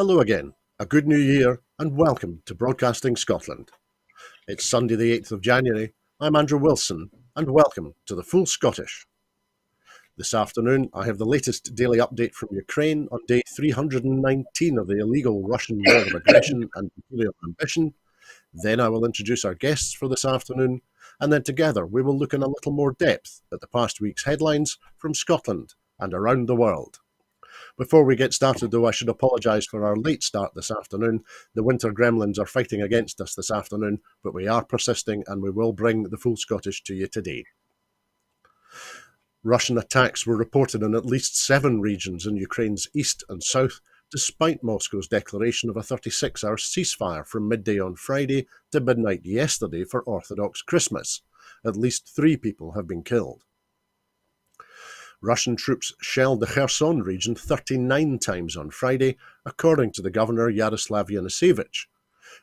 Hello again, a good new year, and welcome to Broadcasting Scotland. It's Sunday the 8th of January. I'm Andrew Wilson, and welcome to the Full Scottish. This afternoon, I have the latest daily update from Ukraine on day 319 of the illegal Russian war of aggression and imperial ambition. Then I will introduce our guests for this afternoon, and then together we will look in a little more depth at the past week's headlines from Scotland and around the world. Before we get started, though, I should apologise for our late start this afternoon. The winter gremlins are fighting against us this afternoon, but we are persisting and we will bring the Full Scottish to you today. Russian attacks were reported in at least 7 regions in Ukraine's east and south, despite Moscow's declaration of a 36-hour ceasefire from midday on Friday to midnight yesterday for Orthodox Christmas. At least 3 people have been killed. Russian troops shelled the Kherson region 39 times on Friday, according to the governor Yaroslav Yanushevych.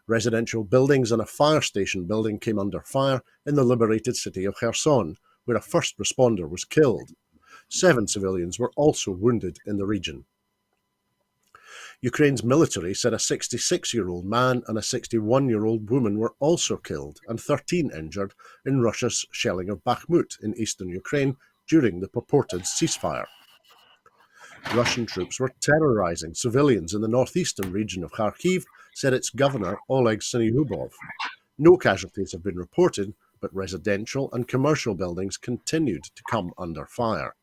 Residential buildings and a fire station building came under fire in the liberated city of Kherson, where a first responder was killed. 7 civilians were also wounded in the region. Ukraine's military said a 66-year-old man and a 61-year-old woman were also killed and 13 injured in Russia's shelling of Bakhmut in eastern Ukraine during the purported ceasefire. Russian troops were terrorizing civilians in the northeastern region of Kharkiv, said its governor Oleg Syniehubov. No casualties have been reported, but residential and commercial buildings continued to come under fire.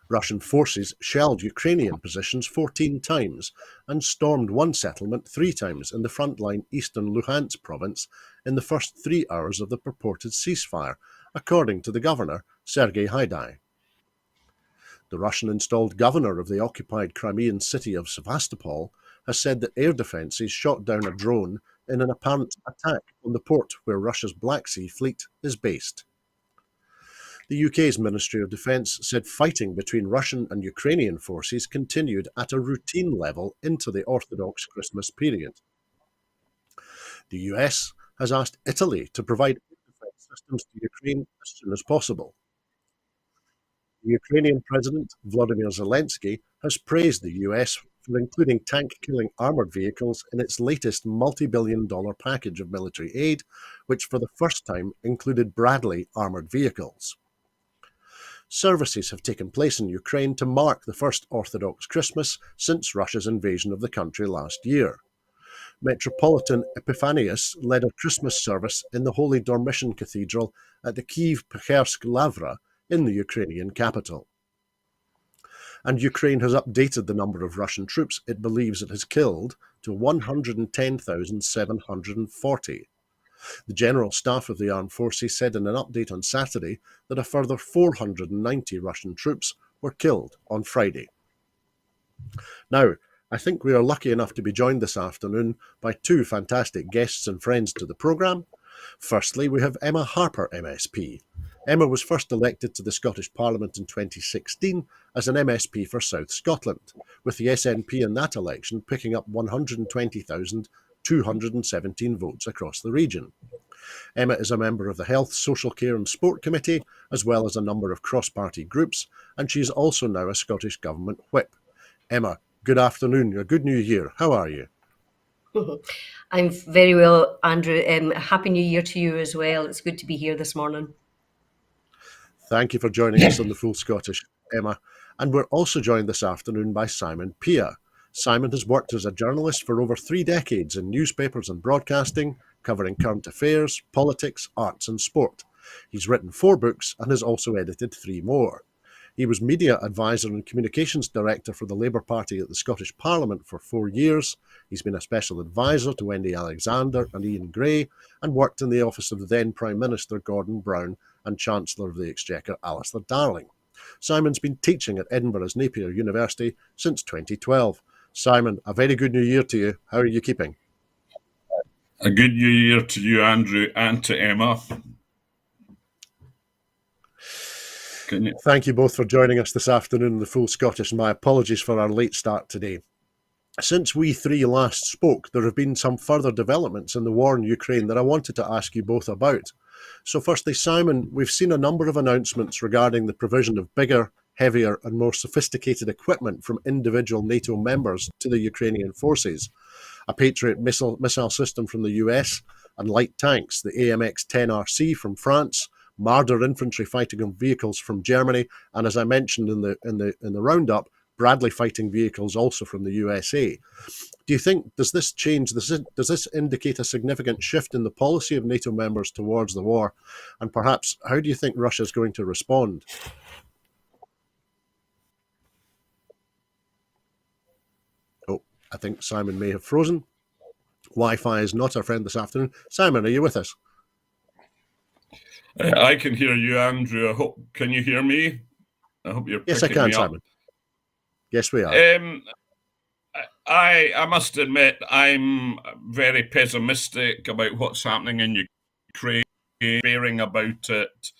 Russian forces shelled Ukrainian positions 14 times and stormed one settlement 3 times in the frontline eastern Luhansk province in the first 3 hours of the purported ceasefire, according to the governor, Sergei Haidai. The Russian-installed governor of the occupied Crimean city of Sevastopol has said that air defences shot down a drone in an apparent attack on the port where Russia's Black Sea Fleet is based. The UK's Ministry of Defence said fighting between Russian and Ukrainian forces continued at a routine level into the Orthodox Christmas period. The US has asked Italy to provide defence systems to Ukraine as soon as possible. The Ukrainian President, Volodymyr Zelensky, has praised the US for including tank-killing armoured vehicles in its latest multi-billion-dollar package of military aid, which for the first time included Bradley armoured vehicles. Services have taken place in Ukraine to mark the first Orthodox Christmas since Russia's invasion of the country last year. Metropolitan Epiphanius led a Christmas service in the Holy Dormition Cathedral at the Kyiv-Pekhersk Lavra in the Ukrainian capital. And Ukraine has updated the number of Russian troops it believes it has killed to 110,740. The General Staff of the Armed Forces said in an update on Saturday that a further 490 Russian troops were killed on Friday. Now, I think we are lucky enough to be joined this afternoon by 2 fantastic guests and friends to the programme. Firstly, we have Emma Harper, MSP. Emma was first elected to the Scottish Parliament in 2016 as an MSP for South Scotland, with the SNP in that election picking up 120,217 votes across the region. Emma is a member of the Health, Social Care and Sport Committee, as well as a number of cross-party groups, and she is also now a Scottish Government Whip. Emma, good afternoon, or good new year. How are you? I'm very well, Andrew. Happy New Year to you as well. It's good to be here this morning. Thank you for joining us on the Full Scottish, Emma. And we're also joined this afternoon by Simon Pia. Simon has worked as a journalist for over 3 decades in newspapers and broadcasting, covering current affairs, politics, arts and sport. He's written 4 books and has also edited 3 more. He was media advisor and communications director for the Labour Party at the Scottish Parliament for 4 years. He's been a special advisor to Wendy Alexander and Ian Gray and worked in the office of the then Prime Minister Gordon Brown and Chancellor of the Exchequer Alistair Darling. Simon's been teaching at Edinburgh's Napier University since 2012. Simon, a very good new year to you. How are you keeping? A good new year to you, Andrew, and to Emma. Thank you both for joining us this afternoon in the Full Scottish. My apologies for our late start today. Since we 3 last spoke, there have been some further developments in the war in Ukraine that I wanted to ask you both about. So firstly, Simon, we've seen a number of announcements regarding the provision of bigger, heavier and more sophisticated equipment from individual NATO members to the Ukrainian forces. A Patriot missile system from the US and light tanks, the AMX-10RC from France, Marder infantry fighting vehicles from Germany, and as I mentioned in the roundup, Bradley fighting vehicles also from the USA. Do you think, does this indicate a significant shift in the policy of NATO members towards the war? And perhaps, how do you think Russia is going to respond? Oh, I think Simon may have frozen. Wi-Fi is not our friend this afternoon. Simon, are you with us? I can hear you, Andrew. Can you hear me? I hope you're Yes, I picking can, me up. Simon. Yes, we are. I must admit, I'm very pessimistic about what's happening in Ukraine, bearing about it.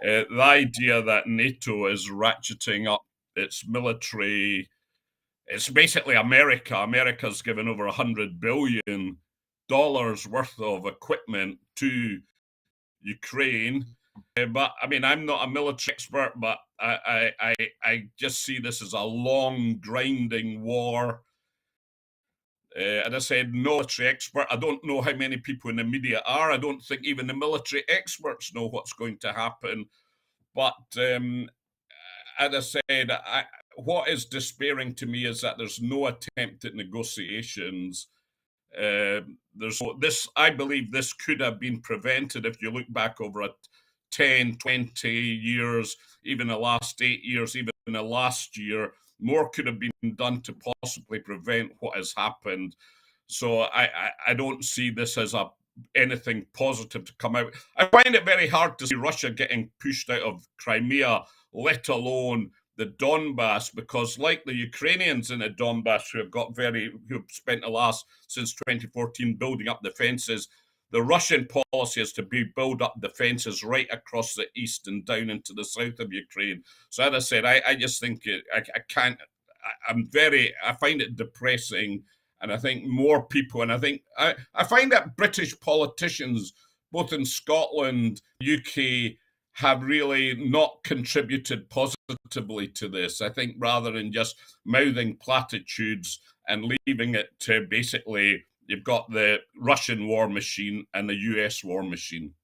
The idea that NATO is ratcheting up its military, it's basically America. America's given over $100 billion worth of equipment to Ukraine. But I mean, I'm not a military expert, but I just see this as a long, grinding war. And I said, no military expert. I don't know how many people in the media are. I don't think even the military experts know what's going to happen. But as I said, what is despairing to me is that there's no attempt at negotiations. I believe this could have been prevented if you look back over 10, 20 years, even the last 8 years, even the last year. More could have been done to possibly prevent what has happened. So I don't see this as anything positive to come out. I find it very hard to see Russia getting pushed out of Crimea, let alone the Donbass, because like the Ukrainians in the Donbass who've spent since 2014 building up defenses, the Russian policy is to build up defenses right across the east and down into the south of Ukraine. So as I said, I just think I find it depressing. And I think more people, and I find that British politicians, both in Scotland, UK, have really not contributed positively to this. I think rather than just mouthing platitudes and leaving it to basically, you've got the Russian war machine and the US war machine.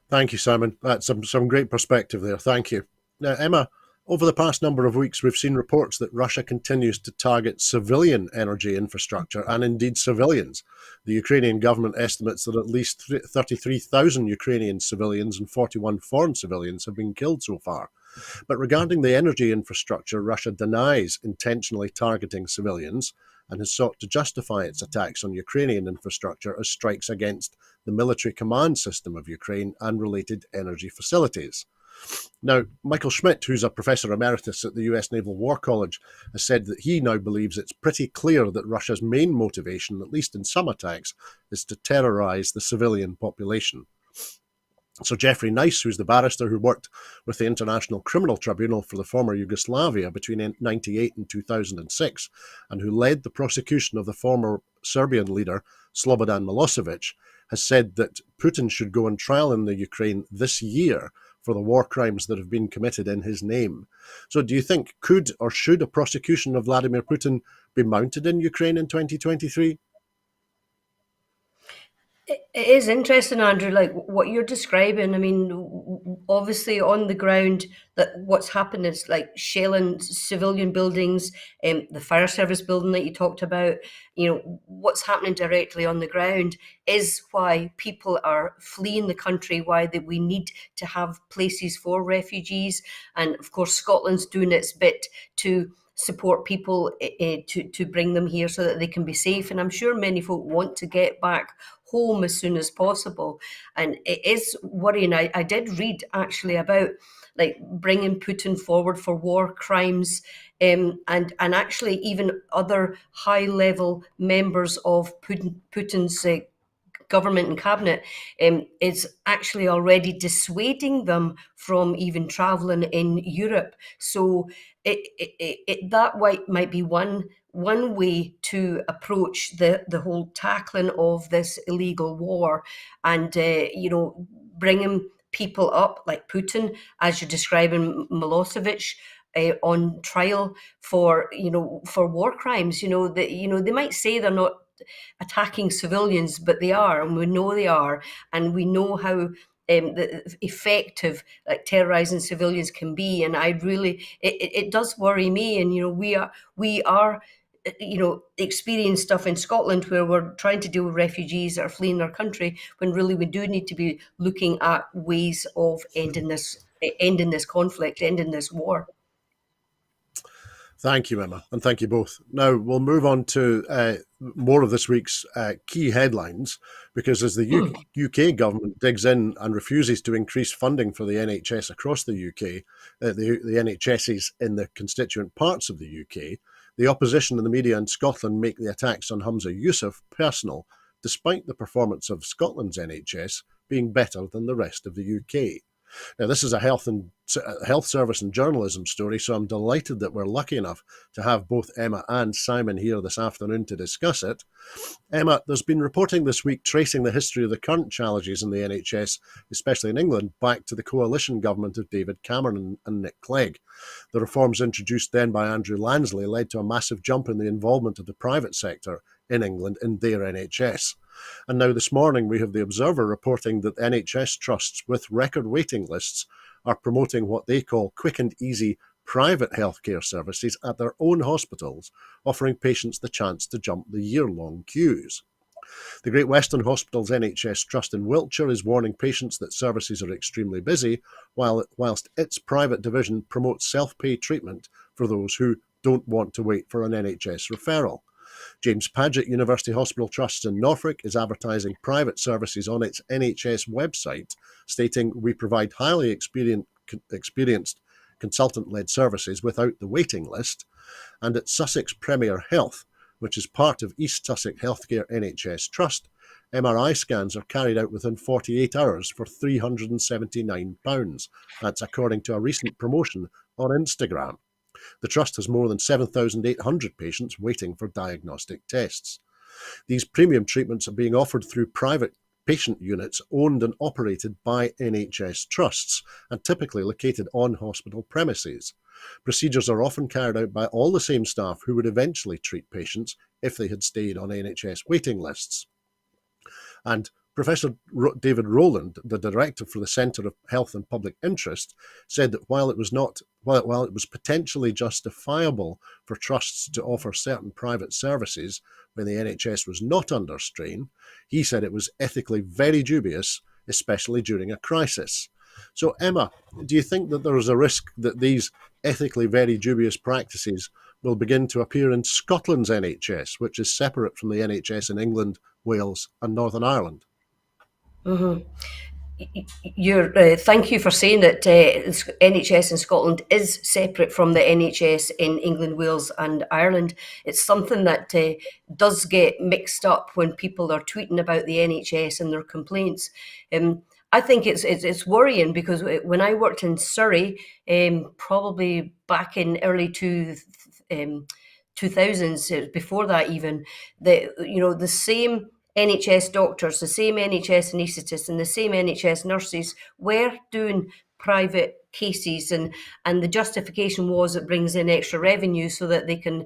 Thank you, Simon. That's some great perspective there. Thank you. Now, Emma, over the past number of weeks, we've seen reports that Russia continues to target civilian energy infrastructure and indeed civilians. The Ukrainian government estimates that at least 33,000 Ukrainian civilians and 41 foreign civilians have been killed so far. But regarding the energy infrastructure, Russia denies intentionally targeting civilians and has sought to justify its attacks on Ukrainian infrastructure as strikes against the military command system of Ukraine and related energy facilities. Now, Michael Schmidt, who's a professor emeritus at the US Naval War College, has said that he now believes it's pretty clear that Russia's main motivation, at least in some attacks, is to terrorize the civilian population. So Jeffrey Nice, who's the barrister who worked with the International Criminal Tribunal for the former Yugoslavia between 1998 and 2006, and who led the prosecution of the former Serbian leader Slobodan Milosevic, has said that Putin should go on trial in the Ukraine this year for the war crimes that have been committed in his name. So do you think could or should a prosecution of Vladimir Putin be mounted in Ukraine in 2023? It is interesting, Andrew, like what you're describing. I mean, obviously on the ground, that what's happened is like shelling civilian buildings, the fire service building that you talked about. You know, what's happening directly on the ground is why people are fleeing the country, why we need to have places for refugees. And of course, Scotland's doing its bit to support people to bring them here so that they can be safe. And I'm sure many folk want to get back home as soon as possible. And it is worrying. I did read actually about like bringing Putin forward for war crimes, and actually even other high level members of Putin's government and cabinet is actually already dissuading them from even traveling in Europe. So that might be one way to approach the whole tackling of this illegal war, and bringing people up, like Putin, as you're describing Milosevic, on trial for for war crimes. They might say they're not attacking civilians, but they are, and we know they are, and we know how effective like terrorizing civilians can be. And I really, it does worry me. And we are experience stuff in Scotland where we're trying to deal with refugees that are fleeing our country, when really we do need to be looking at ways of ending this conflict, ending this war. Thank you, Emma, and thank you both. Now we'll move on to more of this week's key headlines, because as the UK government digs in and refuses to increase funding for the NHS across the UK, the NHSs in the constituent parts of the UK, the opposition in the media in Scotland make the attacks on Humza Yousaf personal, despite the performance of Scotland's NHS being better than the rest of the UK. Now, this is a health service and journalism story, so I'm delighted that we're lucky enough to have both Emma and Simon here this afternoon to discuss it. Emma, there's been reporting this week tracing the history of the current challenges in the NHS, especially in England, back to the coalition government of David Cameron and Nick Clegg. The reforms introduced then by Andrew Lansley led to a massive jump in the involvement of the private sector in England in their NHS. And now this morning we have the Observer reporting that NHS trusts with record waiting lists are promoting what they call quick and easy private healthcare services at their own hospitals, offering patients the chance to jump the year-long queues. The Great Western Hospital's NHS Trust in Wiltshire is warning patients that services are extremely busy, whilst its private division promotes self-pay treatment for those who don't want to wait for an NHS referral. James Paget University Hospital Trust in Norfolk is advertising private services on its NHS website, stating, "We provide highly experienced consultant-led services without the waiting list." And at Sussex Premier Health, which is part of East Sussex Healthcare NHS Trust, MRI scans are carried out within 48 hours for £379. That's according to a recent promotion on Instagram. The Trust has more than 7,800 patients waiting for diagnostic tests. These premium treatments are being offered through private patient units owned and operated by NHS trusts and typically located on hospital premises. Procedures are often carried out by all the same staff who would eventually treat patients if they had stayed on NHS waiting lists. And Professor David Rowland, the director for the Centre of Health and Public Interest, said that while it was potentially justifiable for trusts to offer certain private services when the NHS was not under strain, he said it was ethically very dubious, especially during a crisis. So, Emma, do you think that there is a risk that these ethically very dubious practices will begin to appear in Scotland's NHS, which is separate from the NHS in England, Wales and Northern Ireland? Mm-hmm. Thank you for saying that NHS in Scotland is separate from the NHS in England, Wales and Ireland. It's something that does get mixed up when people are tweeting about the NHS and their complaints. I think it's worrying, because when I worked in Surrey, probably back in early 2000s, before that even, the same NHS doctors, the same NHS anaesthetists and the same NHS nurses were doing private cases, and the justification was it brings in extra revenue so that they can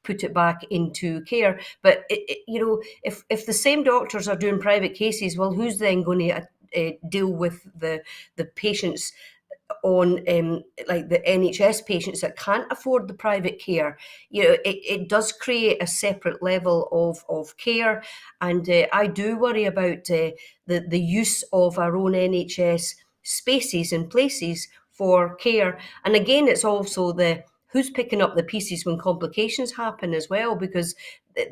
put it back into care. But if the same doctors are doing private cases, well, who's then going to deal with the patients on like the NHS patients that can't afford the private care? It does create a separate level of care, and I do worry about the use of our own NHS spaces and places for care. And again, it's also the who's picking up the pieces when complications happen as well, because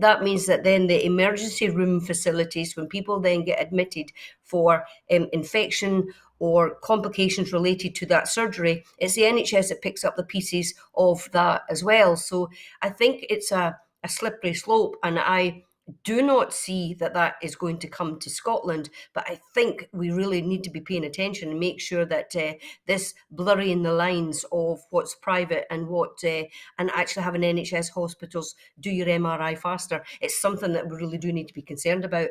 that means that then the emergency room facilities, when people then get admitted for infection or complications related to that surgery, it's the NHS that picks up the pieces of that as well. So I think it's a slippery slope, and I do not see that is going to come to Scotland, but I think we really need to be paying attention and make sure that this blurring the lines of what's private and what and actually having NHS hospitals do your MRI faster, it's something that we really do need to be concerned about.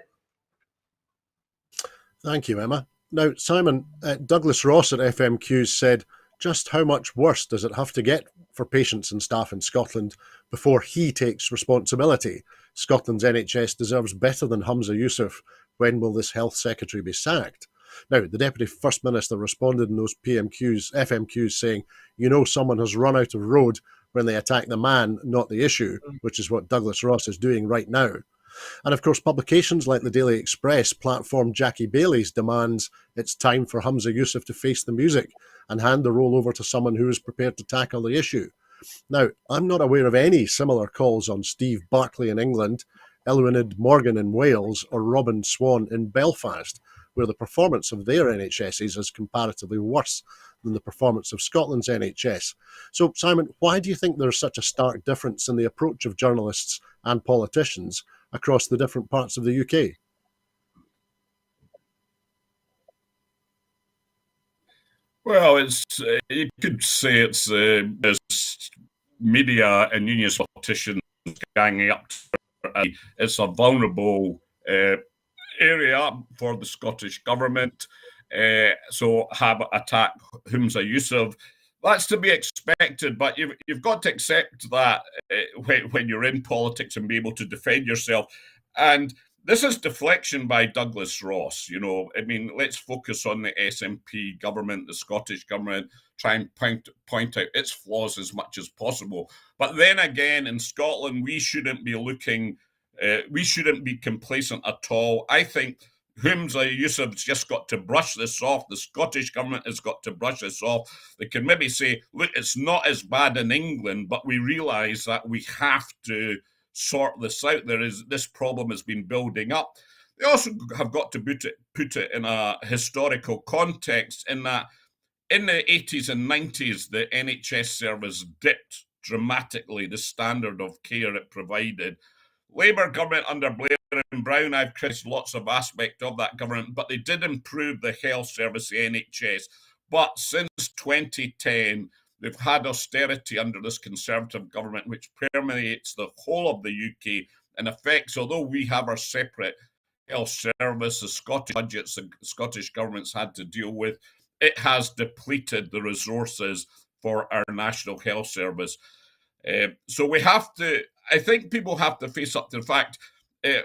Thank you, Emma. Now, Simon, Douglas Ross at FMQs said, just how much worse does it have to get for patients and staff in Scotland before he takes responsibility? Scotland's NHS deserves better than Humza Yousaf. When will this health secretary be sacked? Now, the Deputy First Minister responded in those FMQs saying, someone has run out of road when they attack the man, not the issue, which is what Douglas Ross is doing right now. And of course, publications like the Daily Express platform Jackie Bailey's demands it's time for Humza Yousaf to face the music and hand the role over to someone who is prepared to tackle the issue. Now, I'm not aware of any similar calls on Steve Barclay in England, Elwynid Morgan in Wales, or Robin Swan in Belfast, where the performance of their NHSs is comparatively worse than the performance of Scotland's NHS. So, Simon, why do you think there's such a stark difference in the approach of journalists and politicians across the different parts of the UK? Well, it's you could say it's media and union politicians ganging up. It's a vulnerable area for the Scottish government. So have attack Humza Yousaf. That's to be expected, but you've got to accept that when you're in politics and be able to defend yourself. And this is deflection by Douglas Ross. Let's focus on the SNP government, the Scottish government, try and point out its flaws as much as possible. But then again, in Scotland, we shouldn't be complacent at all. I think Humza Yousaf's just got to brush this off. The Scottish government has got to brush this off. They can maybe say, look, it's not as bad in England, but we realise that we have to sort this out. This problem has been building up. They also have got to put it in a historical context, in that in the 80s and 90s, the NHS service dipped dramatically, the standard of care it provided. Labour government under Blair and Brown, I've criticised lots of aspects of that government, but they did improve the health service, the NHS. But since 2010, they've had austerity under this Conservative government, which permeates the whole of the UK and affects, although we have our separate health service, the Scottish budgets the Scottish government's had to deal with, it has depleted the resources for our National Health Service. So I think people have to face up to the fact,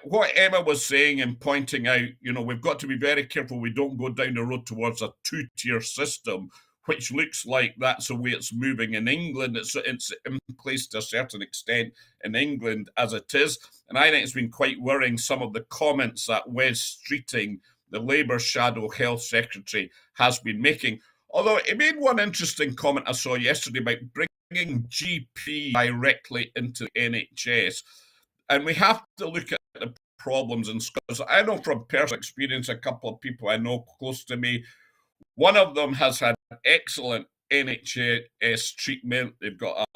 what Emma was saying and pointing out, we've got to be very careful we don't go down the road towards a two-tier system, which looks like that's the way it's moving in England. It's in place to a certain extent in England as it is. And I think it's been quite worrying, some of the comments that Wes Streeting, the Labour Shadow Health Secretary, has been making. Although he made one interesting comment I saw yesterday about bringing GP directly into the NHS. And we have to look at the problems in Scotland. I know from personal experience, a couple of people I know close to me, one of them has had excellent NHS treatment. They've got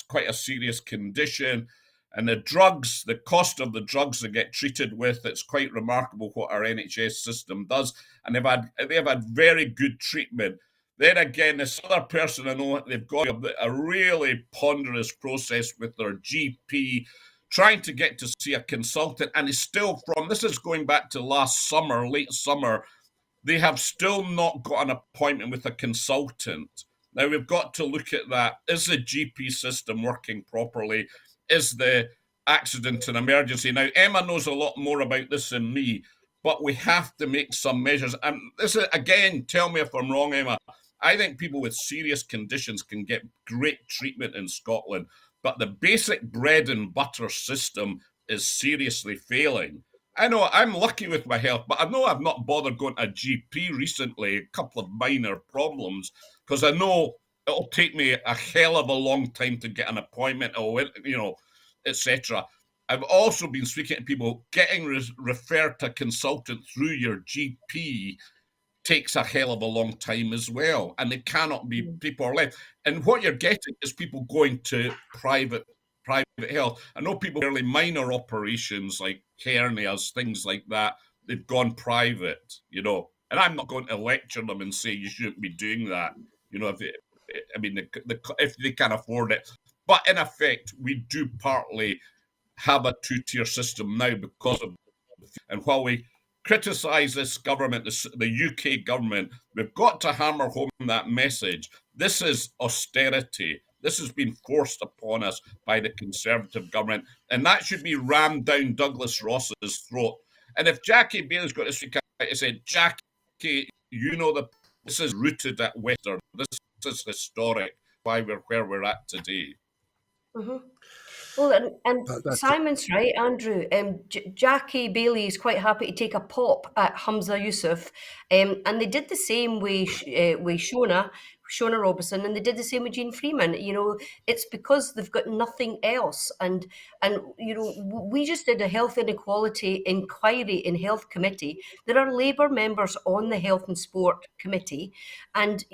quite a serious condition. And the cost of the drugs they get treated with, it's quite remarkable what our NHS system does. And they've had very good treatment. Then again, this other person I know, they've got a really ponderous process with their GP, trying to get to see a consultant. And it's still this is going back to last summer, late summer, they have still not got an appointment with a consultant. Now, we've got to look at that. Is the GP system working properly? Is the accident and emergency? Now, Emma knows a lot more about this than me, but we have to make some measures. And this is, again, tell me if I'm wrong, Emma. I think people with serious conditions can get great treatment in Scotland, but the basic bread and butter system is seriously failing. I know I'm lucky with my health, but I know I've not bothered going to a GP recently, a couple of minor problems, because I know it'll take me a hell of a long time to get an appointment, or, etc. I've also been speaking to people, getting referred to a consultant through your GP takes a hell of a long time as well. And it cannot be people are left. And what you're getting is people going to private health. I know people fairly minor operations like hernias, things like that, they've gone private, and I'm not going to lecture them and say you shouldn't be doing that, if they can afford it. But in effect, we do partly have a two-tier system now because of, and while we criticise this government, the UK government. We've got to hammer home that message. This is austerity. This has been forced upon us by the Conservative government, and that should be rammed down Douglas Ross's throat. And if Jackie Bailey's got to speak out to say, Jackie, this is rooted at Western. This is historic. Why we're where we're at today. Mm-hmm. Well, and That's Simon's right, Andrew. Jackie Bailey is quite happy to take a pop at Hamza Yusuf, and they did the same with Shona Robinson, and they did the same with Jean Freeman. It's because they've got nothing else, and we just did a health inequality inquiry in Health Committee. There are Labour members on the Health and Sport Committee, and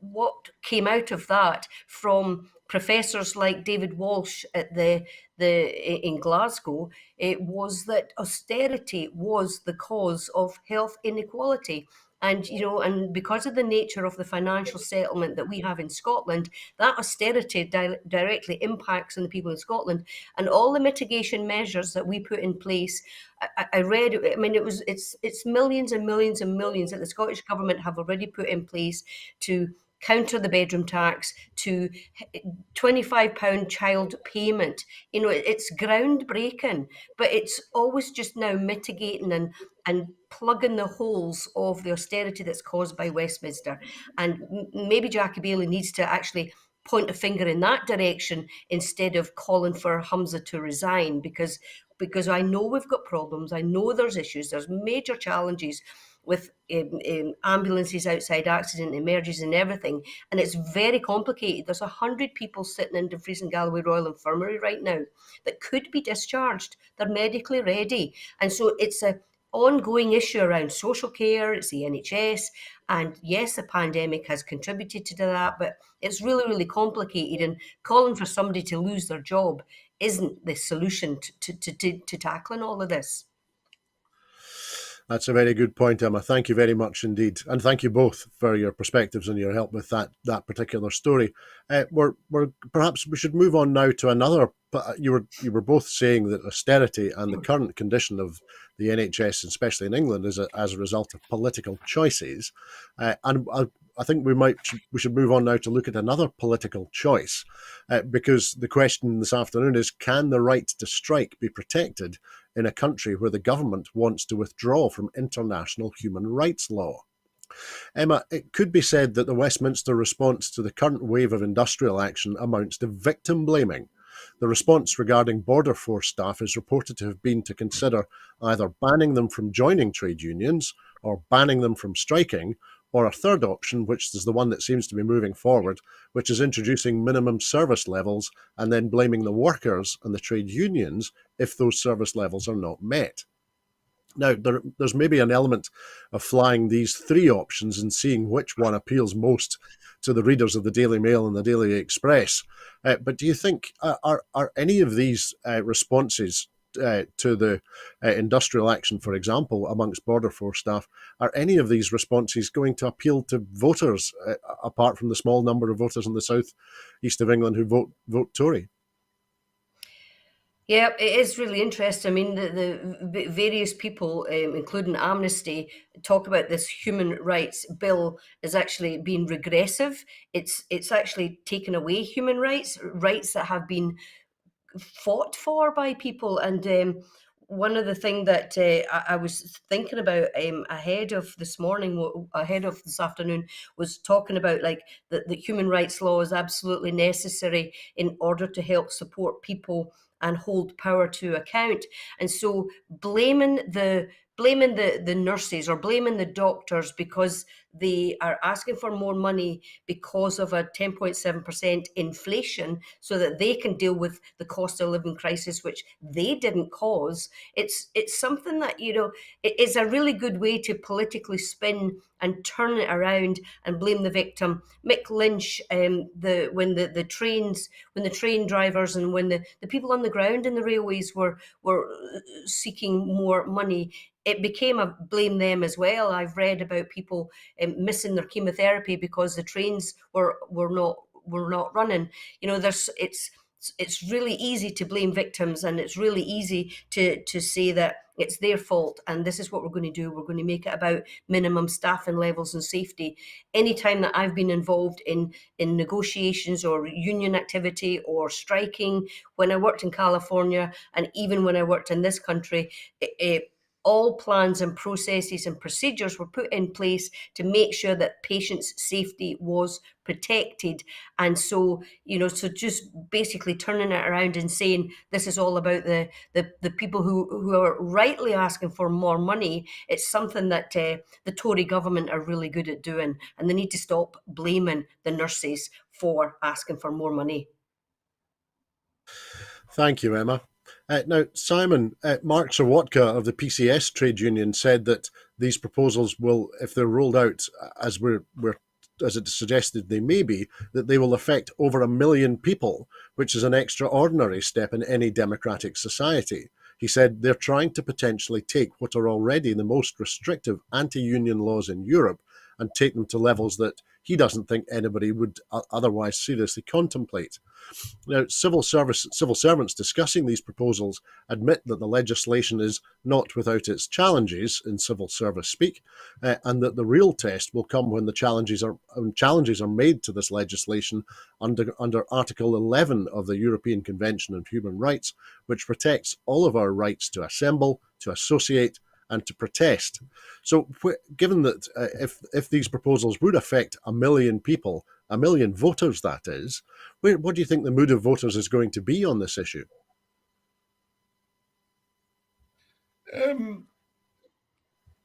what came out of that from professors like David Walsh at in Glasgow, it was that austerity was the cause of health inequality. And because of the nature of the financial settlement that we have in Scotland, that austerity directly impacts on the people in Scotland. And all the mitigation measures that we put in place, I read, I mean, it's millions and millions and millions that the Scottish Government have already put in place to counter the bedroom tax, to £25 child payment. It's groundbreaking, but it's always just now mitigating and plugging the holes of the austerity that's caused by Westminster. And maybe Jackie Bailey needs to actually point a finger in that direction instead of calling for Hamza to resign, because I know we've got problems. I know there's issues. There's major challenges with ambulances outside accident emergencies and everything, and it's very complicated. There's 100 people sitting in Dumfries and Galloway Royal Infirmary right now that could be discharged. They're medically ready, and so it's a ongoing issue around social care. It's the NHS, and yes, the pandemic has contributed to that, but it's really, really complicated, and calling for somebody to lose their job isn't the solution to tackling all of this. That's a very good point, Emma. Thank you very much indeed, and thank you both for your perspectives and your help with that particular story. Perhaps we should move on now to another. You were both saying that austerity and the current condition of the NHS, especially in England, is as a result of political choices, and I think we should move on now to look at another political choice, because the question this afternoon is: can the right to strike be protected in a country where the government wants to withdraw from international human rights law? Emma, it could be said that the Westminster response to the current wave of industrial action amounts to victim blaming. The response regarding border force staff is reported to have been to consider either banning them from joining trade unions or banning them from striking, or a third option, which is the one that seems to be moving forward, which is introducing minimum service levels and then blaming the workers and the trade unions if those service levels are not met. Now, there's maybe an element of flying these three options and seeing which one appeals most to the readers of the Daily Mail and the Daily Express. But do you think, are any of these responses to the industrial action, for example, amongst border force staff, are any of these responses going to appeal to voters, apart from the small number of voters in the south east of England who vote Tory? Yeah, it is really interesting. I mean, the various people, including Amnesty, talk about this human rights bill as actually being regressive. It's actually taken away human rights that have been fought for by people. And one of the things that I was thinking about ahead of this afternoon, was talking about like the human rights law is absolutely necessary in order to help support people and hold power to account. And so blaming the nurses or blaming the doctors because they are asking for more money because of a 10.7% inflation so that they can deal with the cost of living crisis, which they didn't cause. It's something that, it is a really good way to politically spin and turn it around and blame the victim. Mick Lynch, when the train drivers and when the people on the ground in the railways were seeking more money, it became a blame them as well. I've read about people missing their chemotherapy because the trains were not running. It's really easy to blame victims, and it's really easy to say that It's their fault, and this is what we're going to do. We're going to make it about minimum staffing levels and safety. Anytime that I've been involved in negotiations or union activity or striking, when I worked in California and even when I worked in this country, all plans and processes and procedures were put in place to make sure that patients' safety was protected. And so, so just basically turning it around and saying this is all about the people who are rightly asking for more money, it's something that the Tory government are really good at doing, and they need to stop blaming the nurses for asking for more money. Thank you, Emma. Now, Simon, Mark Sawatka of the PCS trade union said that these proposals will, if they're rolled out as as it's suggested they may be, that they will affect over 1 million people, which is an extraordinary step in any democratic society. He said they're trying to potentially take what are already the most restrictive anti-union laws in Europe and take them to levels that he doesn't think anybody would otherwise seriously contemplate. Now, civil servants discussing these proposals admit that the legislation is not without its challenges in civil service speak, and that the real test will come when the challenges are made to this legislation under Article 11 of the European Convention on Human Rights, which protects all of our rights to assemble, to associate, and to protest. So, given that if these proposals would affect 1 million people, 1 million voters, that is, what do you think the mood of voters is going to be on this issue?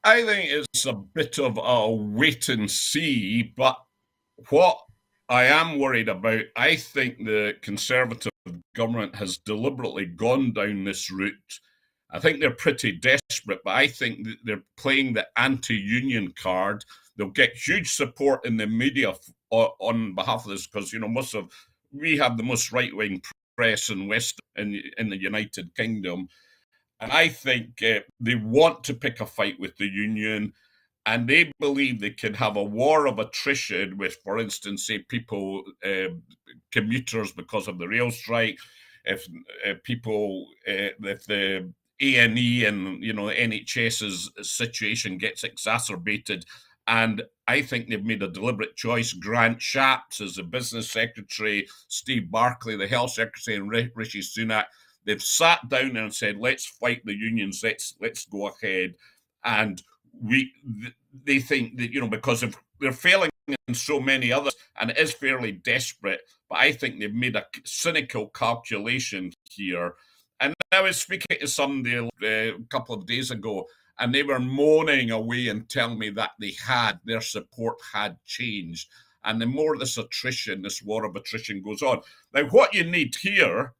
I think it's a bit of a wait and see, but what I am worried about, I think the Conservative government has deliberately gone down this route. I think they're pretty desperate, but I think they're playing the anti-union card. They'll get huge support in the media on behalf of this, because we have the most right-wing press in the United Kingdom, and I think they want to pick a fight with the union, and they believe they can have a war of attrition with, for instance, say people, commuters because of the rail strike, if the A&E and NHS's situation gets exacerbated. And I think they've made a deliberate choice. Grant Shapps as the business secretary, Steve Barclay, the health secretary, and Rishi Sunak, they've sat down and said, let's fight the unions, let's go ahead. And they think that, because if they're failing in so many others, and it is fairly desperate, but I think they've made a cynical calculation here. And I was speaking to somebody a couple of days ago, and they were moaning away and telling me that their support had changed. And the more this war of attrition goes on. Now, what you need here,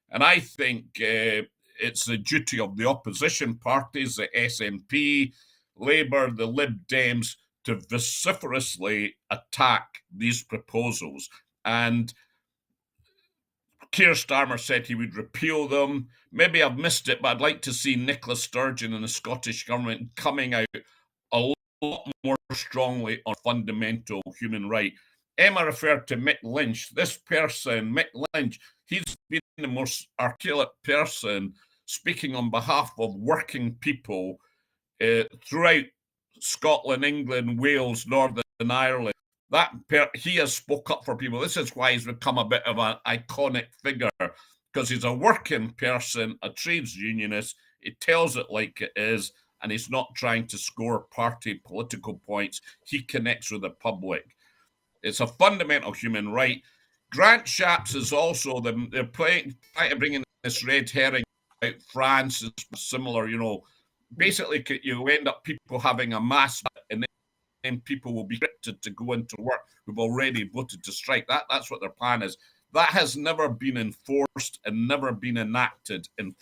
and I think it's the duty of the opposition parties, the SNP, Labour, the Lib Dems, to vociferously attack these proposals. And Keir Starmer said he would repeal them. Maybe I've missed it, but I'd like to see Nicola Sturgeon and the Scottish Government coming out a lot more strongly on fundamental human right. Emma referred to Mick Lynch. This person, Mick Lynch, he's been the most articulate person speaking on behalf of working people throughout Scotland, England, Wales, Northern Ireland. He has spoke up for people. This is why he's become a bit of an iconic figure, because he's a working person, a trades unionist. He tells it like it is, and he's not trying to score party political points. He connects with the public. It's a fundamental human right. Grant Shapps is also they're trying to bring in this red herring about France is similar. Basically you end up people having a mass, and then people will be scripted to go into work who've already voted to strike. That's what their plan is. That has never been enforced and never been enacted in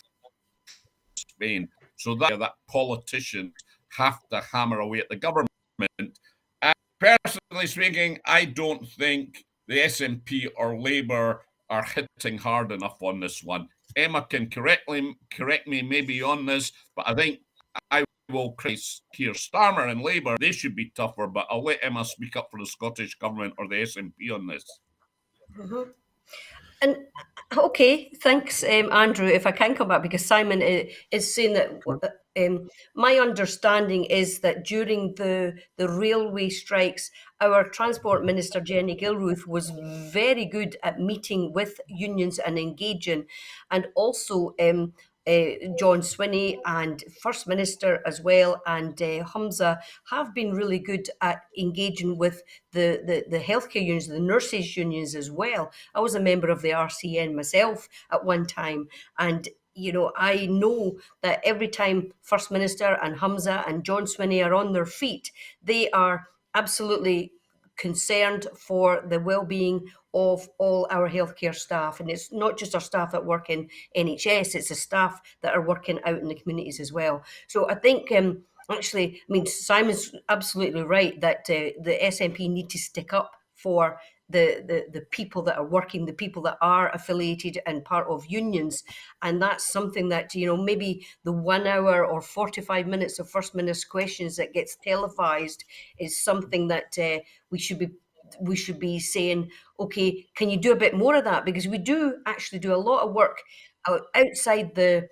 Spain. So that politicians have to hammer away at the government. And personally speaking, I don't think the SNP or Labour are hitting hard enough on this one. Emma can correct me maybe on this, but I think I will praise Keir Starmer and Labour. They should be tougher, but I'll let Emma speak up for the Scottish Government or the SNP on this. Mm-hmm. And okay, thanks, Andrew. If I can come back, because Simon is saying that my understanding is that during the railway strikes, our Transport Minister Jenny Gilruth was very good at meeting with unions and engaging, and also John Swinney and First Minister as well, and Humza have been really good at engaging with the healthcare unions, the nurses unions as well. I was a member of the RCN myself at one time, and I know that every time First Minister and Humza and John Swinney are on their feet, they are absolutely concerned for the well-being of all our healthcare staff. And it's not just our staff that work in NHS, it's the staff that are working out in the communities as well. So I think actually, I mean, Simon's absolutely right that the SNP need to stick up for the people that are working, the people that are affiliated and part of unions. And that's something that, maybe the 1 hour or 45 minutes of First Minister's questions that gets televised is something that we should be saying, okay, can you do a bit more of that? Because we do actually do a lot of work outside the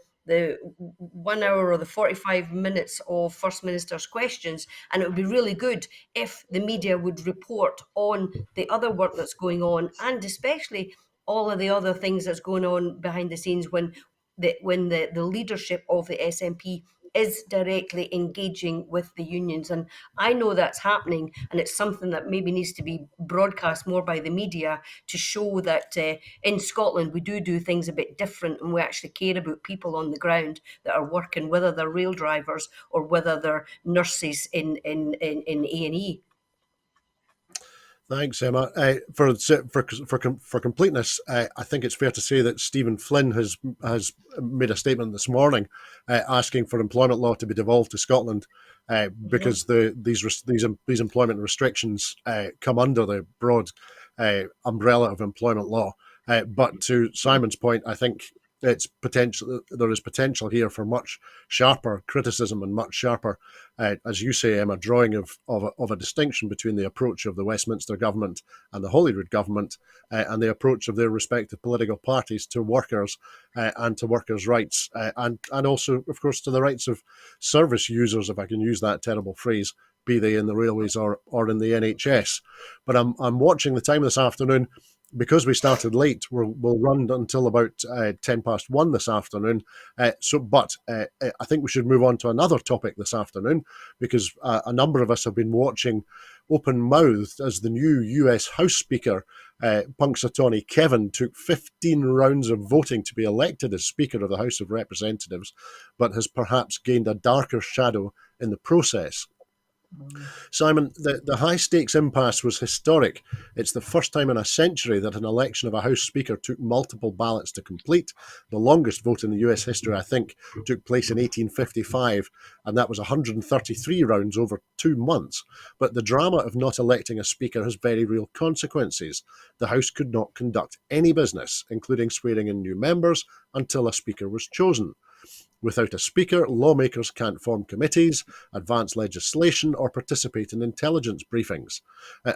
1 hour or the 45 minutes of First Minister's questions. And it would be really good if the media would report on the other work that's going on, and especially all of the other things that's going on behind the scenes when the leadership of the SNP is directly engaging with the unions. And I know that's happening, and it's something that maybe needs to be broadcast more by the media to show that in Scotland we do things a bit different, and we actually care about people on the ground that are working, whether they're rail drivers or whether they're nurses in A&E. Thanks, Emma. For completeness, I think it's fair to say that Stephen Flynn has made a statement this morning asking for employment law to be devolved to Scotland because these employment restrictions come under the broad umbrella of employment law. But to Simon's point, I think there is potential here for much sharper criticism and much sharper, as you say, Emma, drawing of a distinction between the approach of the Westminster government and the Holyrood government and the approach of their respective political parties to workers and to workers' rights and also, of course, to the rights of service users, if I can use that terrible phrase, be they in the railways or in the NHS. But I'm watching the time this afternoon. Because we started late, we'll run until about 1:10 this afternoon. But I think we should move on to another topic this afternoon, because a number of us have been watching open-mouthed as the new US House Speaker, Punxsutawney Kevin, took 15 rounds of voting to be elected as Speaker of the House of Representatives, but has perhaps gained a darker shadow in the process. Simon, the high-stakes impasse was historic. It's the first time in a century that an election of a House Speaker took multiple ballots to complete. The longest vote in the US history, I think, took place in 1855, and that was 133 rounds over 2 months. But the drama of not electing a Speaker has very real consequences. The House could not conduct any business, including swearing in new members, until a Speaker was chosen. Without a Speaker, lawmakers can't form committees, advance legislation, or participate in intelligence briefings.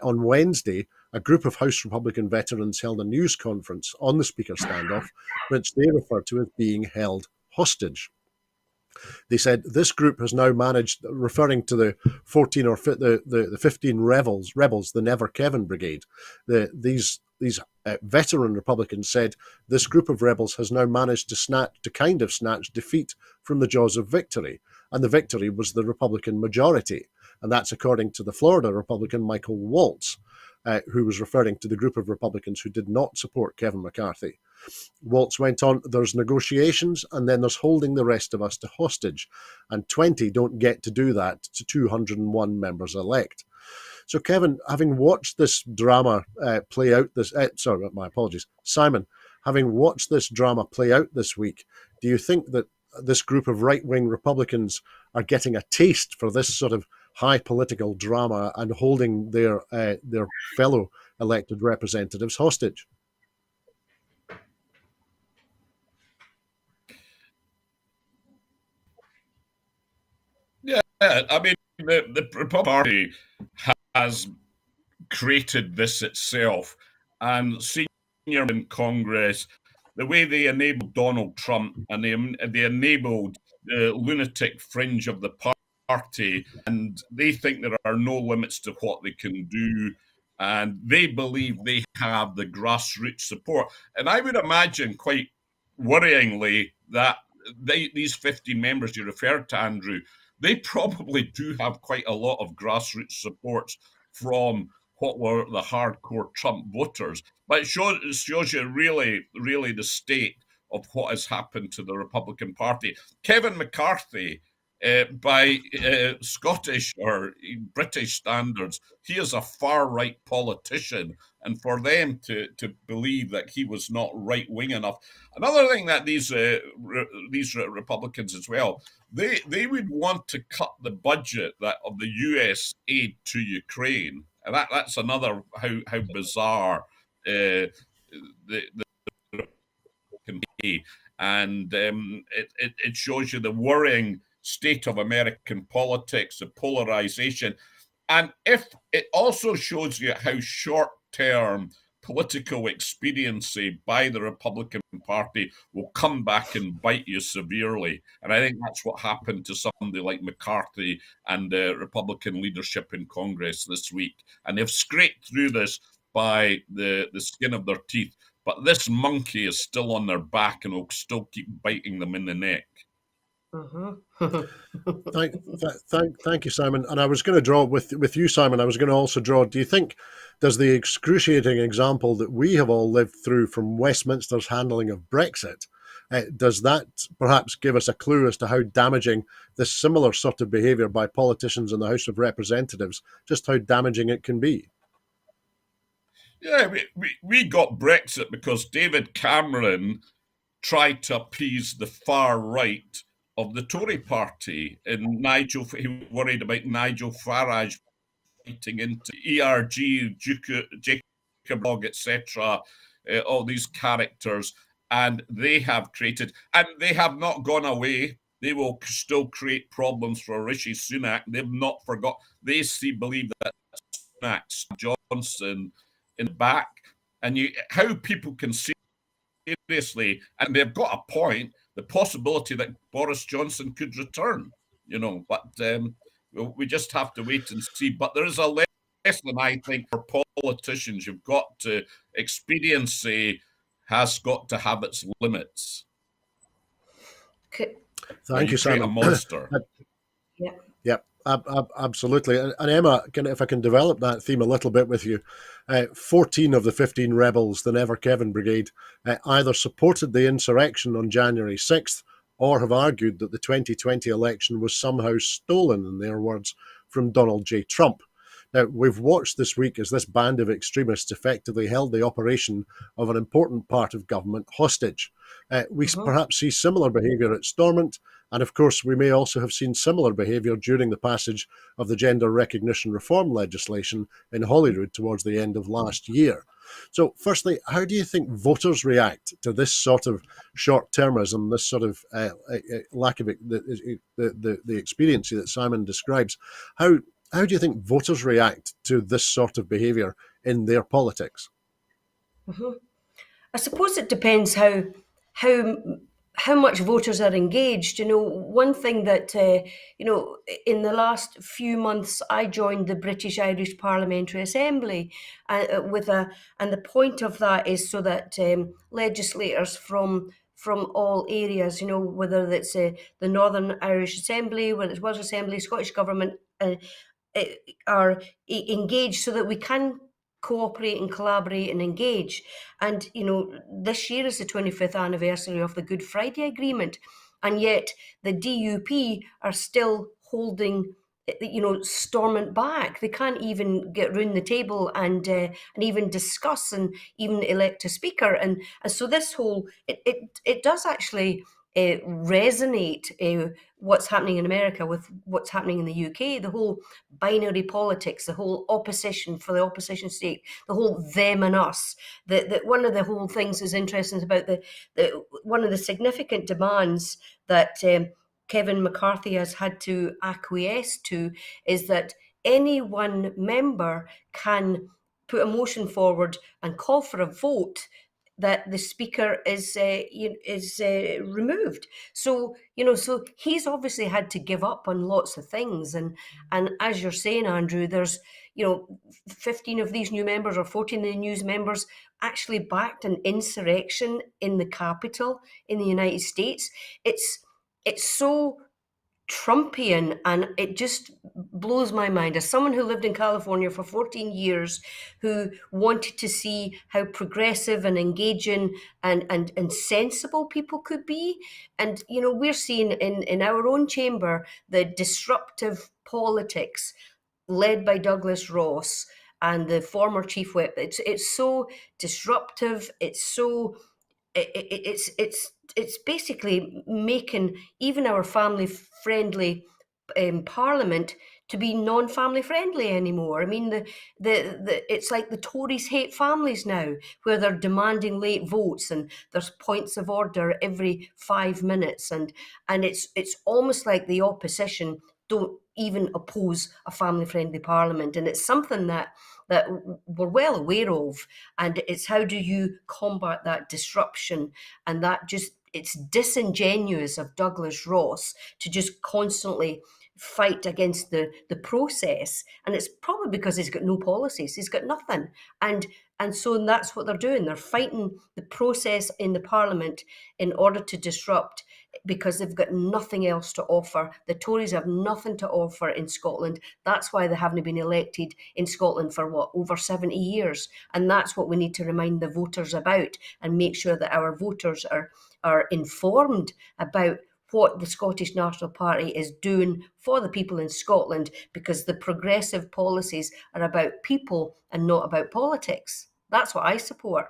On Wednesday, a group of House Republican veterans held a news conference on the Speaker standoff, which they referred to as being held hostage. They said this group has now managed, referring to the 14 or the 15 rebels, the Never Kevin Brigade. These veteran Republicans said this group of rebels has now managed to snatch defeat from the jaws of victory, and the victory was the Republican majority, and that's according to the Florida Republican Michael Waltz, who was referring to the group of Republicans who did not support Kevin McCarthy. Waltz went on, there's negotiations and then there's holding the rest of us to hostage, and 20 don't get to do that to 201 members elect. So, Kevin, having watched this drama play out Simon, having watched this drama play out this week, do you think that this group of right-wing Republicans are getting a taste for this sort of high political drama and holding their fellow elected representatives hostage? Yeah, I mean, the Republican Party has created this itself and seems in Congress, the way they enabled Donald Trump and they enabled the lunatic fringe of the party, and they think there are no limits to what they can do. And they believe they have the grassroots support. And I would imagine, quite worryingly, that these 15 members you referred to, Andrew, they probably do have quite a lot of grassroots support from what were the hardcore Trump voters. But it shows you really the state of what has happened to the Republican Party. Kevin McCarthy, by Scottish or British standards, he is a far-right politician. And for them to believe that he was not right-wing enough. Another thing that these Republicans as well, they would want to cut the budget of the U.S. aid to Ukraine. And that's another how bizarre the can be. And it shows you the worrying state of American politics, the polarization. And if it also shows you how short-term political expediency by the Republican Party will come back and bite you severely. And I think that's what happened to somebody like McCarthy and the Republican leadership in Congress this week. And they've scraped through this by the skin of their teeth. But this monkey is still on their back and will still keep biting them in the neck. Thank you, Simon. And I was going to draw with you, Simon. I was going to also draw. Do you think does the excruciating example that we have all lived through from Westminster's handling of Brexit, does that perhaps give us a clue as to how damaging this similar sort of behaviour by politicians in the House of Representatives, just how damaging it can be? Yeah, we got Brexit because David Cameron tried to appease the far right of the Tory party, and he worried about Nigel Farage fighting into ERG, Jacob Hogg, etc., all these characters, and they have not gone away. They will still create problems for Rishi Sunak. They've not forgot. They believe that Sunak's Johnson in the back, and how people can seriously, and they've got a point, the possibility that Boris Johnson could return, but we just have to wait and see. But there is a lesson, I think, for politicians. You've got to, expediency has got to have its limits. Thank you, Simon. A monster. Yeah, absolutely. And Emma, if I can develop that theme a little bit with you, 14 of the 15 rebels, the Never Kevin Brigade, either supported the insurrection on January 6th or have argued that the 2020 election was somehow stolen, in their words, from Donald J. Trump. Now, we've watched this week as this band of extremists effectively held the operation of an important part of government hostage. We perhaps see similar behaviour at Stormont, and of course we may also have seen similar behaviour during the passage of the gender recognition reform legislation in Holyrood towards the end of last year. So firstly, how do you think voters react to this sort of short-termism, this sort of lack of the expediency that Simon describes? How do you think voters react to this sort of behaviour in their politics? I suppose it depends how much voters are engaged. One thing that in the last few months, I joined the British Irish Parliamentary Assembly, and the point of that is so that legislators from all areas, whether it's the Northern Irish Assembly, whether it's Welsh Assembly, Scottish Government, are engaged so that we can cooperate and collaborate and engage. And this year is the 25th anniversary of the Good Friday Agreement, and yet the DUP are still holding Stormont back. They can't even get round the table and even discuss and even elect a speaker. And so this whole it does actually resonate what's happening in America with what's happening in the UK, the whole binary politics, the whole opposition for the opposition state, the whole them and us. That one of the whole things is interesting about the one of the significant demands that Kevin McCarthy has had to acquiesce to is that any one member can put a motion forward and call for a vote that the speaker is removed. So so he's obviously had to give up on lots of things, and as you're saying, Andrew, there's 15 of these new members, or 14 of the new members, actually backed an insurrection in the Capitol in the United States. It's so Trumpian, and it just blows my mind. As someone who lived in California for 14 years, who wanted to see how progressive and engaging and sensible people could be, and we're seeing in our own chamber the disruptive politics led by Douglas Ross and the former chief whip. It's so disruptive. It's so it's basically making even our family friendly parliament to be non-family friendly anymore. I mean, it's like the Tories hate families now, where they're demanding late votes and there's points of order every 5 minutes, and it's almost like the opposition don't even oppose a family friendly parliament, and it's something that we're well aware of, and it's how do you combat that disruption, and that just it's disingenuous of Douglas Ross to just constantly fight against the process, and it's probably because he's got no policies, he's got nothing, and so that's what they're doing. They're fighting the process in the parliament in order to disrupt, because they've got nothing else to offer. The Tories have nothing to offer in Scotland. That's why they haven't been elected in Scotland for over 70 years. And that's what we need to remind the voters about, and make sure that our voters are informed about what the Scottish National Party is doing for the people in Scotland, because the progressive policies are about people and not about politics. That's what I support.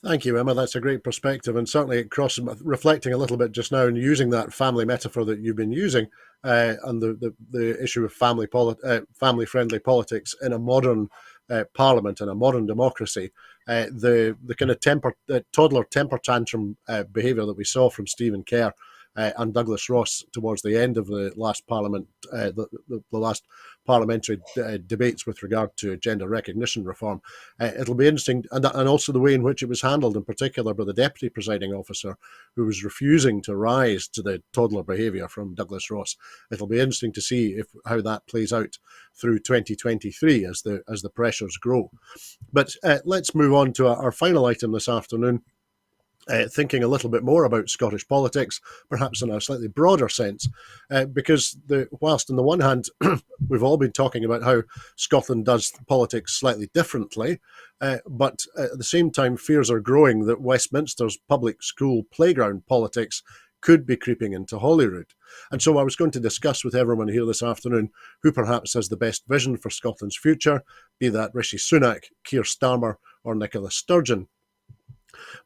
Thank you, Emma. That's a great perspective, and certainly it crosses, reflecting a little bit just now and using that family metaphor that you've been using, and the issue of family-friendly politics in a modern parliament and a modern democracy. The kind of toddler temper tantrum behaviour that we saw from Stephen Kerr and Douglas Ross towards the end of the last parliament, the last parliamentary debates with regard to gender recognition reform. It'll be interesting, and also the way in which it was handled, in particular by the deputy presiding officer, who was refusing to rise to the toddler behaviour from Douglas Ross. It'll be interesting to see how that plays out through 2023 as the pressures grow. But let's move on to our final item this afternoon. Thinking a little bit more about Scottish politics, perhaps in a slightly broader sense, because whilst on the one hand we've all been talking about how Scotland does politics slightly differently, but at the same time fears are growing that Westminster's public school playground politics could be creeping into Holyrood. And so I was going to discuss with everyone here this afternoon who perhaps has the best vision for Scotland's future, be that Rishi Sunak, Keir Starmer or Nicola Sturgeon.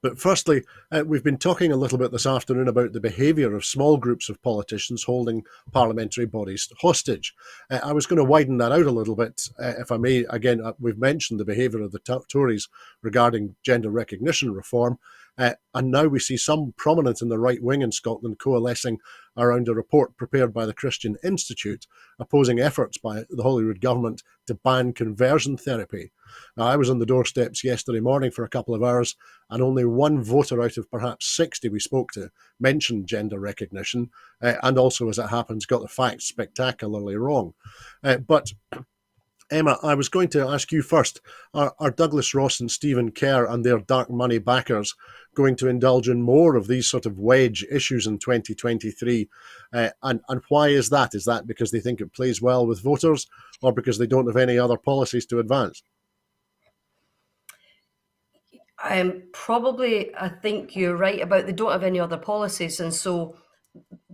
But firstly, we've been talking a little bit this afternoon about the behaviour of small groups of politicians holding parliamentary bodies hostage. I was going to widen that out a little bit, if I may. Again, we've mentioned the behaviour of the Tories regarding gender recognition reform, and now we see some prominent in the right wing in Scotland coalescing around a report prepared by the Christian Institute opposing efforts by the Holyrood government to ban conversion therapy. Now, I was on the doorsteps yesterday morning for a couple of hours, and only one voter out of perhaps 60 we spoke to mentioned gender recognition, and also, as it happens, got the facts spectacularly wrong. But Emma, I was going to ask you first, are Douglas Ross and Stephen Kerr and their dark money backers going to indulge in more of these sort of wedge issues in 2023? And why is that? Is that because they think it plays well with voters, or because they don't have any other policies to advance? I think you're right about they don't have any other policies, and so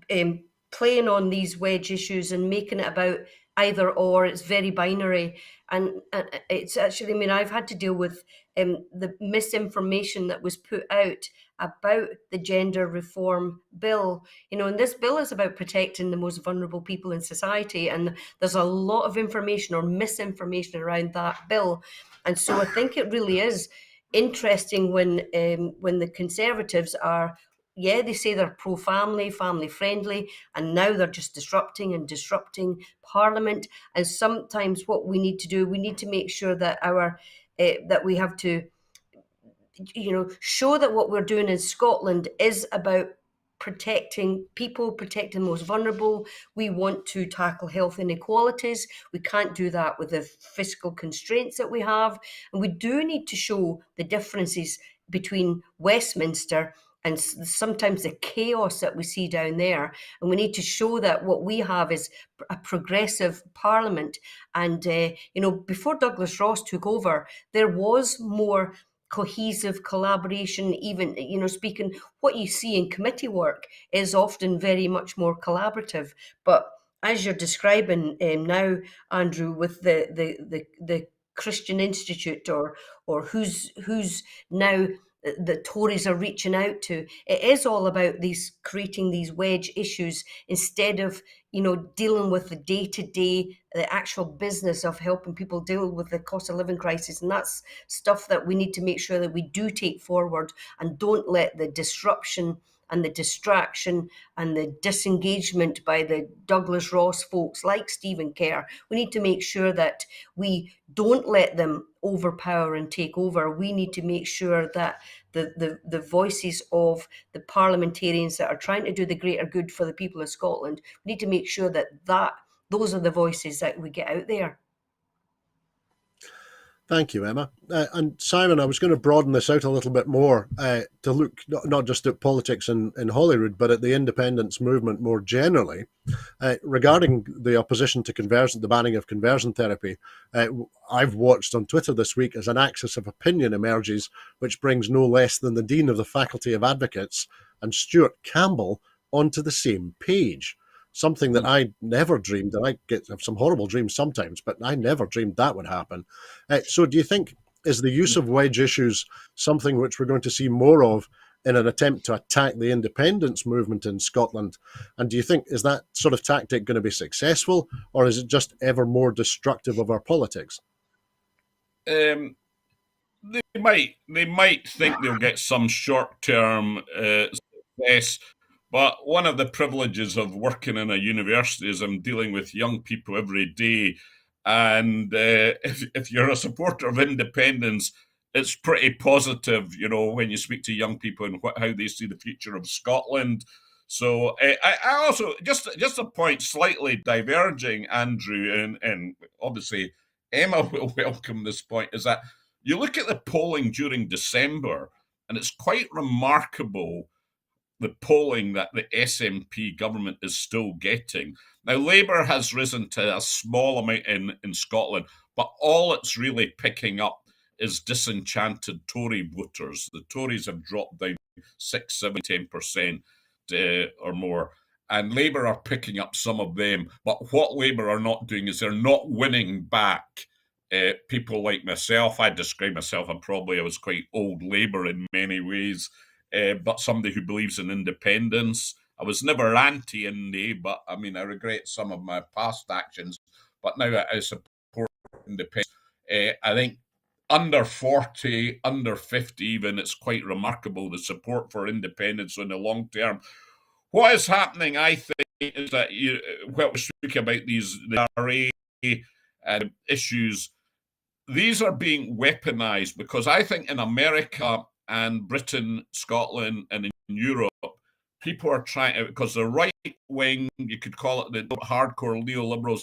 playing on these wedge issues and making it about either or, it's very binary, and it's actually, I mean, I've had to deal with the misinformation that was put out about the gender reform bill, and this bill is about protecting the most vulnerable people in society, and there's a lot of information or misinformation around that bill, and so I think it really is interesting when the Conservatives are, they say they're pro-family, family-friendly, and now they're just disrupting Parliament. And sometimes what we need to do, we need to make sure that that we have to show that what we're doing in Scotland is about protecting people, protecting the most vulnerable. We want to tackle health inequalities. We can't do that with the fiscal constraints that we have. And we do need to show the differences between Westminster and sometimes the chaos that we see down there. And we need to show that what we have is a progressive parliament. And, before Douglas Ross took over, there was more cohesive collaboration. Even, speaking, what you see in committee work is often very much more collaborative. But as you're describing now, Andrew, with the Christian Institute, or who's now the Tories are reaching out to, it is all about creating these wedge issues instead of dealing with the day-to-day, the actual business of helping people deal with the cost of living crisis. And that's stuff that we need to make sure that we do take forward, and don't let the disruption and the distraction and the disengagement by the Douglas Ross folks like Stephen Kerr. We need to make sure that we don't let them overpower and take over. We need to make sure that the voices of the parliamentarians that are trying to do the greater good for the people of Scotland, we need to make sure that those are the voices that we get out there. Thank you, Emma. And Simon, I was going to broaden this out a little bit more to look not just at politics in Holyrood, but at the independence movement more generally. Regarding the opposition to conversion, the banning of conversion therapy, I've watched on Twitter this week as an axis of opinion emerges, which brings no less than the Dean of the Faculty of Advocates and Stuart Campbell onto the same page. Something that I never dreamed, and I have some horrible dreams sometimes, but I never dreamed that would happen. So do you think, is the use of wedge issues something which we're going to see more of in an attempt to attack the independence movement in Scotland? And do you think, is that sort of tactic going to be successful, or is it just ever more destructive of our politics? They might think they'll get some short-term success, but one of the privileges of working in a university is I'm dealing with young people every day. And if you're a supporter of independence, it's pretty positive, when you speak to young people and how they see the future of Scotland. So I also, just a point slightly diverging, Andrew, and obviously Emma will welcome this point, is that you look at the polling during December, and it's quite remarkable, the polling that the SNP government is still getting. Now, Labour has risen to a small amount in Scotland, but all it's really picking up is disenchanted Tory voters. The Tories have dropped down 6, 7, 10% or more, and Labour are picking up some of them. But what Labour are not doing is they're not winning back people like myself. I describe myself, I was quite old Labour in many ways, but somebody who believes in independence. I was never anti-Indy, but I regret some of my past actions. But now I support independence. I think under 40, under 50 even, it's quite remarkable, the support for independence in the long term. What is happening, I think, is that when we speak about the RA issues, these are being weaponized, because I think in America and Britain, Scotland, and in Europe, people are trying to, because the right wing, you could call it the hardcore neoliberals,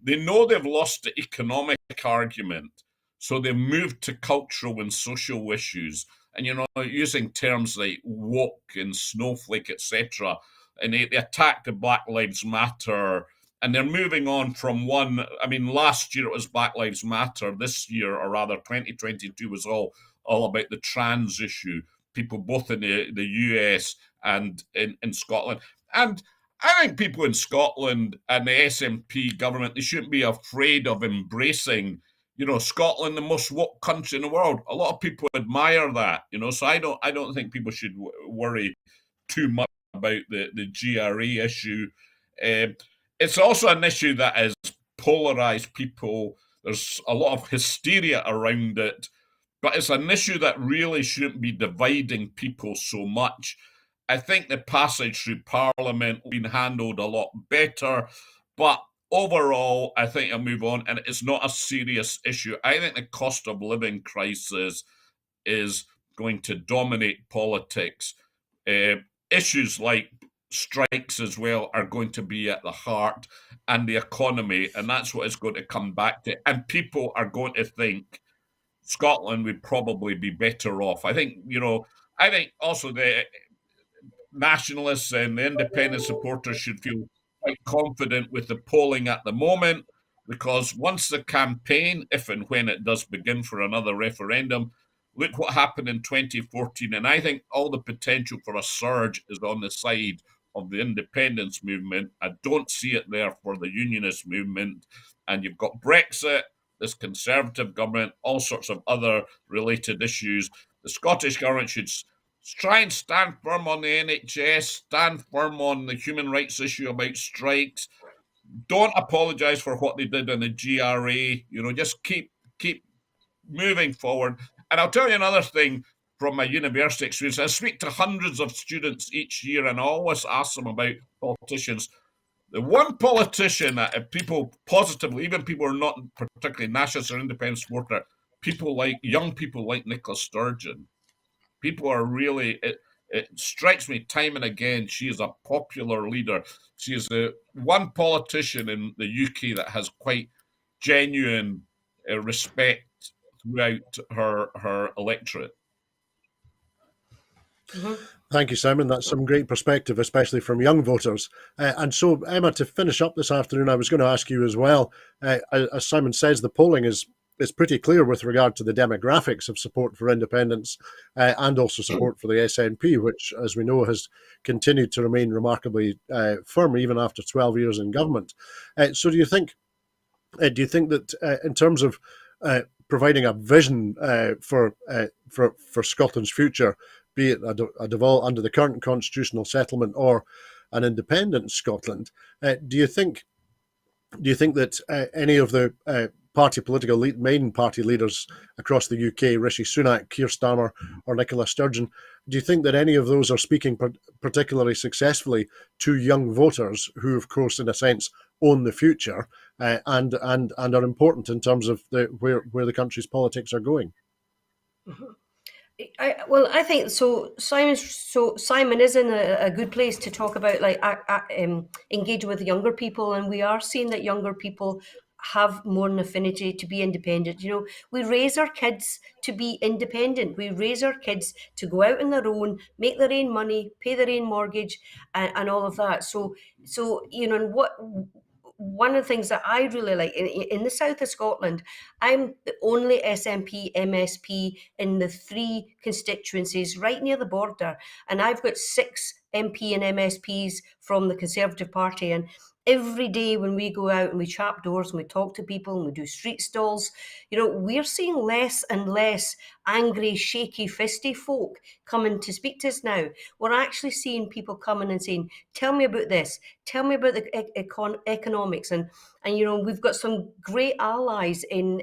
they know they've lost the economic argument, so they've moved to cultural and social issues, and using terms like woke and snowflake, etc., and they attack the Black Lives Matter. And they're moving on from one. Last year it was Black Lives Matter. This year, or rather 2022, was all about the trans issue. People both in the US and in Scotland. And I think people in Scotland and the SNP government, they shouldn't be afraid of embracing, Scotland, the most woke country in the world. A lot of people admire that, so I don't think people should worry too much about the GRE issue. It's also an issue that has polarized people. There's a lot of hysteria around it, but it's an issue that really shouldn't be dividing people so much. I think the passage through Parliament has been handled a lot better, but overall, I think I'll move on, and it's not a serious issue. I think the cost of living crisis is going to dominate politics. Issues like strikes as well are going to be at the heart, and the economy, and that's what it's going to come back to. And people are going to think Scotland would probably be better off. I think also the nationalists and the independent supporters should feel quite confident with the polling at the moment, because once the campaign, if and when it does begin for another referendum, look what happened in 2014. And I think all the potential for a surge is on the side of the independence movement. I don't see it there for the unionist movement. And you've got Brexit, this Conservative government, all sorts of other related issues. The Scottish government should try and stand firm on the NHS, stand firm on the human rights issue about strikes. Don't apologise for what they did in the GRA. Just keep moving forward. And I'll tell you another thing from my university experience. I speak to hundreds of students each year, and I always ask them about politicians. The one politician that people positively, even people who are not particularly nationalist or independent supporter, young people like Nicola Sturgeon. People are really, it strikes me time and again, she is a popular leader. She is the one politician in the UK that has quite genuine respect throughout her electorate. Thank you, Simon. That's some great perspective, especially from young voters. And so, Emma, to finish up this afternoon, I was going to ask you as well. As Simon says, the polling is pretty clear with regard to the demographics of support for independence and also support for the SNP, which, as we know, has continued to remain remarkably firm even after 12 years in government. So do you think that in terms of providing a vision for Scotland's future, be it a devolve under the current constitutional settlement or an independent Scotland, do you think that any of the main party leaders across the UK, Rishi Sunak, Keir Starmer, or Nicola Sturgeon, do you think that any of those are speaking particularly successfully to young voters who, of course, in a sense, own the future and are important in terms of where the country's politics are going? I think so. Simon is in a good place to talk about engaging with younger people, and we are seeing that younger people have more an affinity to be independent. We raise our kids to be independent. We raise our kids to go out on their own, make their own money, pay their own mortgage, and all of that. And one of the things that I really like in the south of Scotland, I'm the only SNP MSP in the 3 constituencies right near the border, and I've got 6 MP and MSPs from the Conservative Party. And every day when we go out and we chap doors and we talk to people and we do street stalls, we're seeing less and less angry, shaky, fisty folk coming to speak to us now. We're actually seeing people coming and saying, tell me about this, tell me about the economics. And we've got some great allies in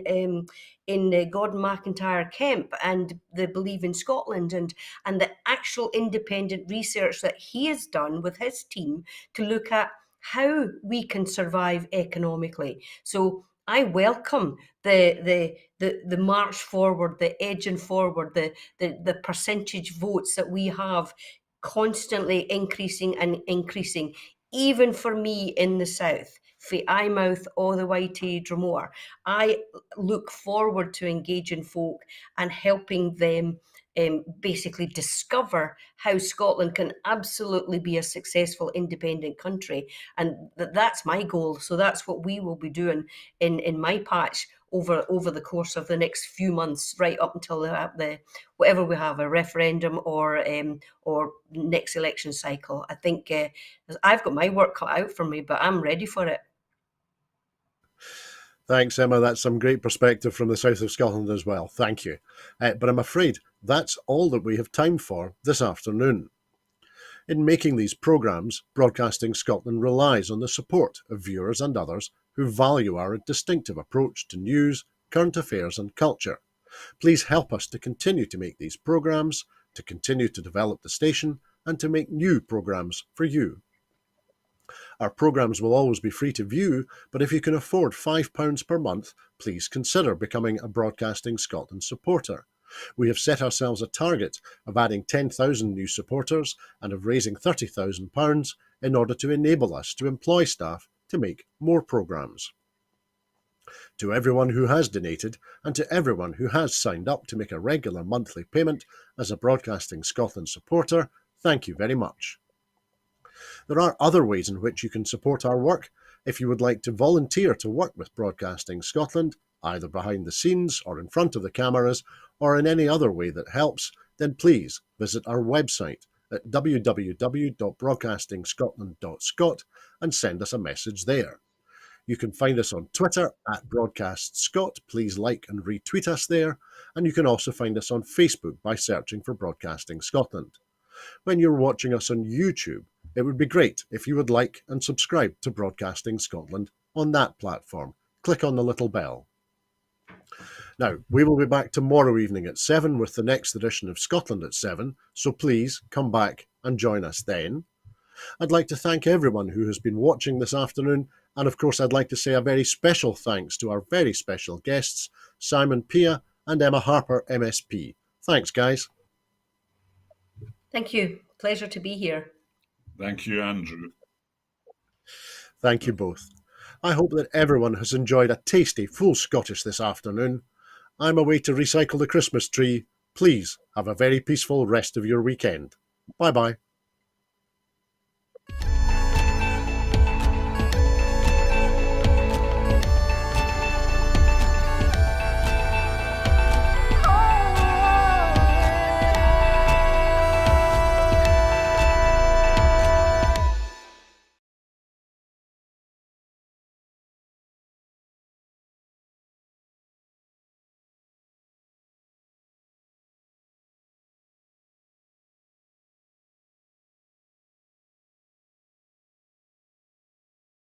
Gordon McIntyre Kemp and the Believe in Scotland and the actual independent research that he has done with his team to look at how we can survive economically. So I welcome the march forward, the edging forward, the percentage votes that we have constantly increasing and increasing, even for me in the south, from Eyemouth all the way to Dromore. I look forward to engaging folk and helping them basically discover how Scotland can absolutely be a successful independent country. And that's my goal. So that's what we will be doing in my patch over the course of the next few months, right up until the whatever we have, a referendum or next election cycle. I think I've got my work cut out for me, but I'm ready for it. Thanks, Emma. That's some great perspective from the south of Scotland as well. Thank you. But I'm afraid that's all that we have time for this afternoon. In making these programmes, Broadcasting Scotland relies on the support of viewers and others who value our distinctive approach to news, current affairs and culture. Please help us to continue to make these programmes, to continue to develop the station and to make new programmes for you. Our programmes will always be free to view, but if you can afford £5 per month, please consider becoming a Broadcasting Scotland supporter. We have set ourselves a target of adding 10,000 new supporters and of raising £30,000 in order to enable us to employ staff to make more programmes. To everyone who has donated and to everyone who has signed up to make a regular monthly payment as a Broadcasting Scotland supporter, thank you very much. There are other ways in which you can support our work. If you would like to volunteer to work with Broadcasting Scotland, either behind the scenes or in front of the cameras, or in any other way that helps, then please visit our website at www.broadcastingscotland.scot and send us a message there. You can find us on Twitter at BroadcastScot. Please like and retweet us there. And you can also find us on Facebook by searching for Broadcasting Scotland. When you're watching us on YouTube, it would be great if you would like and subscribe to Broadcasting Scotland on that platform. Click on the little bell. Now, we will be back tomorrow evening at 7 with the next edition of Scotland at 7, so please come back and join us then. I'd like to thank everyone who has been watching this afternoon, and of course I'd like to say a very special thanks to our very special guests, Simon Pia and Emma Harper, MSP. Thanks, guys. Thank you. Pleasure to be here. Thank you, Andrew. Thank you both. I hope that everyone has enjoyed a tasty full Scottish this afternoon. I'm away to recycle the Christmas tree. Please have a very peaceful rest of your weekend. Bye-bye.